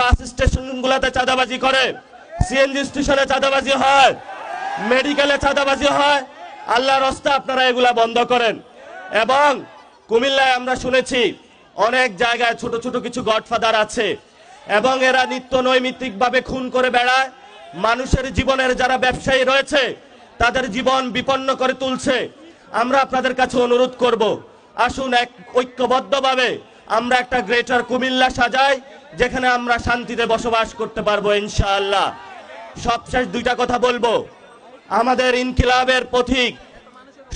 বাস স্টেশনগুলোতে চাঁদাবাজি করে, সিএনজি স্টেশনে চাঁদাবাজি হয়, মেডিকেলে চাঁদাবাজি হয়। আল্লাহর রাস্তা আপনারা এগুলা বন্ধ করেন। এবং কুমিল্লায় আমরা শুনেছি অনেক জায়গায় ছোট ছোট কিছু গডফাদার আছে এবং এরা নিত্য নৈমিত্তিকভাবে খুন করে বেড়ায়। মানুষের জীবনের যারা ব্যবসায়ী রয়েছে তাদের জীবন বিপন্ন করে তুলছে। আমরা আপনাদের কাছে অনুরোধ করব, আসুন এক ঐক্যবদ্ধভাবে আমরা একটা গ্রেটার কুমিল্লা সাজাই, যেখানে আমরা শান্তিতে বসবাস করতে পারবো ইনশাআল্লাহ। সবশেষ দুইটা কথা বলবো। আমাদের ইনকিলাবের পথিক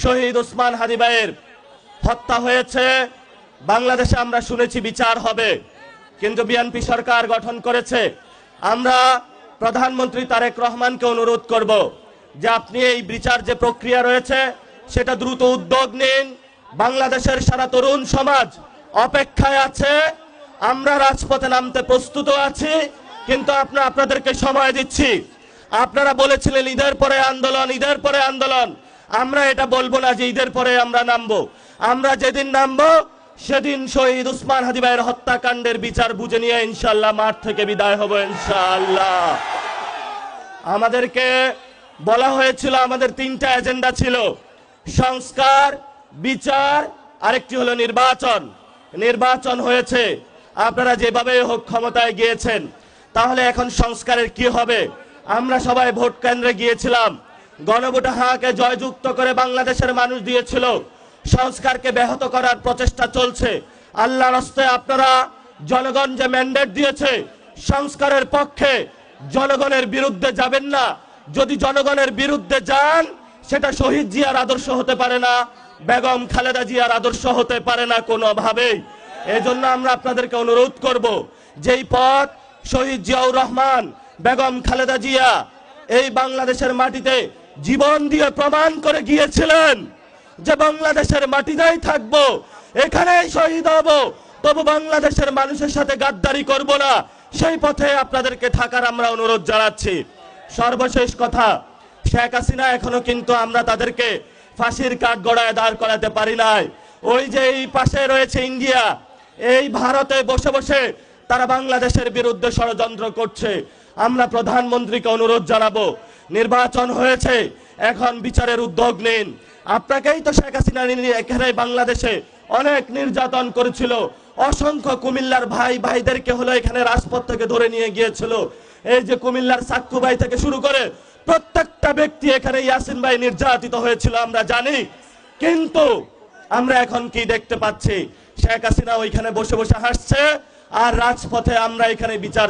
শহীদ ওসমান হাদি ভাইয়ের হত্যা হয়েছে, বাংলাদেশে আমরা শুনেছি বিচার হবে, কিন্তু বিএনপি সরকার গঠন করেছে। আমরা প্রধানমন্ত্রী তারেক রহমানকে অনুরোধ করব যে আপনি এই বিচার যে প্রক্রিয়া রয়েছে সেটা দ্রুত উদ্যোগ নিন। বাংলাদেশের সারা তরুণ সমাজ অপেক্ষায় আছে, আমরা রাজপথে নামতে প্রস্তুত আছি, কিন্তু আপনাদেরকে সময় দিচ্ছি। আপনারা বলেছিলেন ঈদের পরে আন্দোলন, ঈদের পরে আন্দোলন। আমরা এটা বলবো না যে ঈদের পরে আমরা নামবো। আমরা যেদিন নামবো সেদিন শহীদ ওসমান হাদি ভাইয়ের হত্যাকাণ্ডের বিচার বুঝে নিয়ে ইনশাআল্লাহ মাঠ থেকে বিদায় হব ইনশাআল্লাহ। আমাদেরকে বলা হয়েছিল আমাদের তিনটা এজেন্ডা ছিল, সংস্কার, বিচার, আরেকটি হলো নির্বাচন। নির্বাচন হয়েছে, আপনারা যেভাবে হোক ক্ষমতায় গিয়েছেন, তাহলে এখন সংস্কারের কি হবে? আমরা সবাই ভোট কেন্দ্রে গিয়েছিলাম, গণভোটে হাঁকে জয়যুক্ত করে বাংলাদেশের মানুষ দিয়েছিল। সংস্কারকে ব্যাহত করার প্রচেষ্টা চলছে। আল্লাহর রাস্তায় আপনারা জনগণ যে ম্যান্ডেট দিয়েছে সংস্কারের পক্ষে, জনগণের বিরুদ্ধে যাবেন না। যদি জনগণের বিরুদ্ধে যান সেটা শহীদ জিয়ার আদর্শ হতে পারে না, বেগম খালেদা জিয়ার আদর্শ হতে পারে না কোনোভাবেই। এজন্য আমরা আপনাদেরকে অনুরোধ করব, যেই পথ শহীদ জিয়াউর রহমান, বেগম খালেদা জিয়া এই বাংলাদেশের মাটিতে জীবন দিয়ে প্রমাণ করে গিয়েছিলেন যে বাংলাদেশের মাটিতেই থাকবো, এখানেই শহীদ হব, তবু বাংলাদেশের মানুষের সাথে গাদ্দারি করব না, সেই পথে আপনাদেরকে থাকার আমরা অনুরোধ জানাচ্ছি। সর্বশেষ কথা, শেখ হাসিনা এখনো কিন্তু আমরা তাদেরকে ফাঁসির কাঠ গড়ায় দাঁড় করাতে পারি নাই। ওই যে এই পাশে রয়েছে ইন্ডিয়া, এই ভারতে বসে বসে তারা বাংলাদেশের বিরুদ্ধে ষড়যন্ত্র করছে। আমরা প্রধানমন্ত্রীকে অনুরোধ জানাবো, নির্বাচন হয়েছে, এখন বিচারের উদ্যোগ নিন। আপনাকেই তো শেখ হাসিনা এখানে বাংলাদেশে অনেক নির্যাতন করেছিল, অসংখ্য কুমিল্লার ভাইদেরকে হলো এখানে রাজপথ থেকে ধরে নিয়ে গিয়েছিল। এই যে কুমিল্লার সাক্কু ভাই থেকে শুরু করে প্রত্যেকটা ব্যক্তি এখানে ইয়াসিন ভাই নির্যাতিত হয়েছিল আমরা জানি। কিন্তু আমরা এখন কি দেখতে পাচ্ছি? শেখ হাসিনা ওইখানে বসে বসে হাসছে আর রাজপথে আমরা এখানে বিচার